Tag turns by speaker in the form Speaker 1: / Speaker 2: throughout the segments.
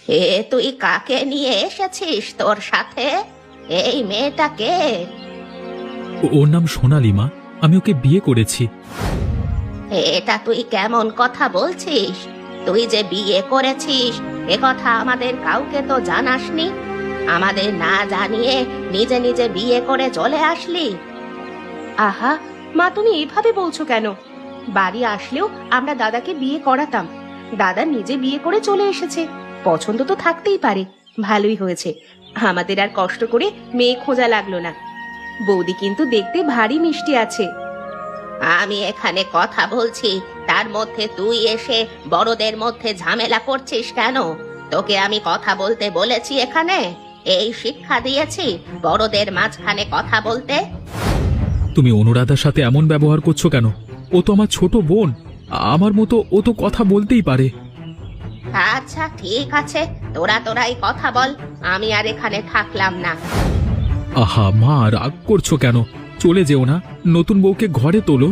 Speaker 1: এ তুই কাকে নিয়ে এসেছিস তোর সাথে? এই মেয়েটাকে?
Speaker 2: ওর নাম সোনালি মা। আমি ওকে বিয়ে করেছি।
Speaker 1: এটা তুই কেমন কথা বলছিস? তুই যে বিয়ে করেছিস এ কথা আমাদের কাউকে তো জানাসনি। আমাদের না জানিয়ে নিজে নিজে বিয়ে করে চলে আসলি। আহা মা, তুমি এভাবে বলছো কেন? বাড়ি আসলেও আমরা দাদাকে বিয়ে করাতাম। দাদা নিজে বিয়ে করে চলে এসেছে, পছন্দ তো থাকতেই পারে। ভালোই হয়েছে, আমাদের আর কষ্ট করে মেয়ে খোঁজা লাগলো না। বৌদি কিন্তু দেখতে ভারী মিষ্টি আছে। আমি এখানে কথা বলছি, তার মধ্যে তুই এসে বড়দের মধ্যে ঝামেলা করছিস কেন? তোকে আমি কথা বলতে বলেছি এখানে? এই শিক্ষা দিয়েছি বড়দের মাঝখানে কথা বলতে?
Speaker 2: তুমি অনুরাধার সাথে এমন ব্যবহার করছো কেন? ও তো আমার ছোট বোন। আমার মতো ও তো কথা বলতেই পারে।
Speaker 1: আচ্ছা ঠিক আছে, তোরাই কথা বল, আমি আর এখানে থাকলাম না।
Speaker 2: আহা মা, রাগ করছো কেন? চলে যেও না, নতুন বউকে ঘরে তোলো।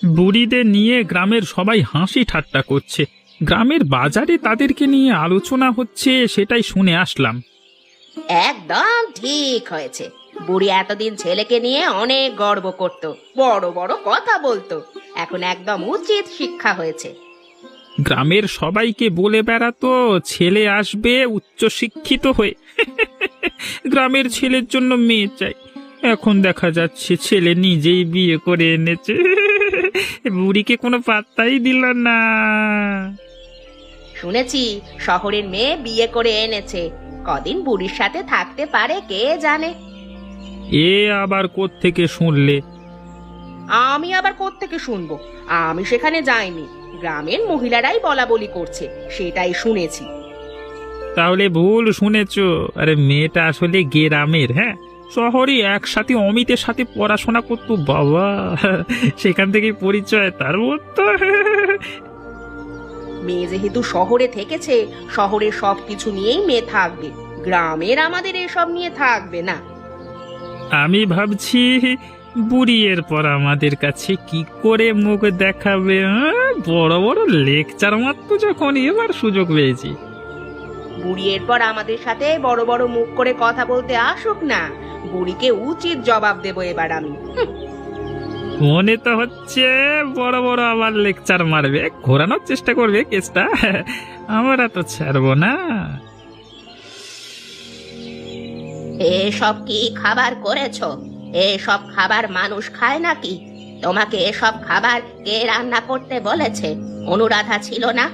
Speaker 3: বুড়িদের নিয়ে গ্রামের সবাই হাসি ঠাট্টা করছে। গ্রামের বাজারে তাদেরকে নিয়ে আলোচনা হচ্ছে, সেটাই শুনে আসলাম।
Speaker 1: একদম ঠিক হয়েছে। বুড়ি এতদিন ছেলেকে নিয়ে অনেক গর্ব করত, বড় বড় কথা বলতো। এখন একদম উচিত শিক্ষা হয়েছে।
Speaker 3: গ্রামের সবাইকে বলে বেড়াতো ছেলে আসবে উচ্চশিক্ষিত হয়ে। গ্রামের ছেলের জন্য মেয়ে চাই। এখন দেখা যাচ্ছে ছেলে নিজেই বিয়ে করে এনেছে। বুড়িকে কোনো পাত্তাই দিল না।
Speaker 1: শুনেছি শহরের মেয়ে বিয়ে করে এনেছে, কদিন বুড়ির সাথে থাকতে পারে কে জানে।
Speaker 3: এ আবার কোত্থেকে শুনলে?
Speaker 1: আমি আবার কোত্থেকে শুনবো? আমি সেখানে যাইনি, গ্রামের মহিলারাই বলা বলি করছে, সেটাই শুনেছি।
Speaker 3: তাহলে ভুল শুনেছো। আরে মেয়েটা আসলে গ্রামের। হ্যাঁ, শহরে একসাথে অমিতের সাথে পড়াশোনা করতো বাবা, সেখান থেকেই পরিচয় তার মতো।
Speaker 1: মেয়ে যেহেতু শহরে থেকেছে, শহরের সবকিছু নিয়েই মেয়ে থাকবে, গ্রামের আমাদের এসব নিয়ে থাকবে না।
Speaker 3: আমি ভাবছি বুড়ি এরপর আমাদের কাছে কি করে মুখ দেখাবে। বড় বড় লেকচার মারতো যখন, এবার সুযোগ পেয়েছি।
Speaker 1: বুড়ি এরপর আমাদের সাথে বড় বড় মুখ করে কথা বলতে আসুক না, বুড়িকে উচিত জবাব দেবো এবার আমি।
Speaker 3: মনে তো হচ্ছে বড় বড় আবার লেকচার মারবে, ঘোরানোর চেষ্টা করবে কেসটা। আমরা তো ছাড়বো না।
Speaker 1: এসব কি খাবার করেছো? এসব খাবার মানুষ খায় নাকি? তোমাকে এসব খাবার কে রান্না করতে বলেছে? অনুরাধা ছিল না?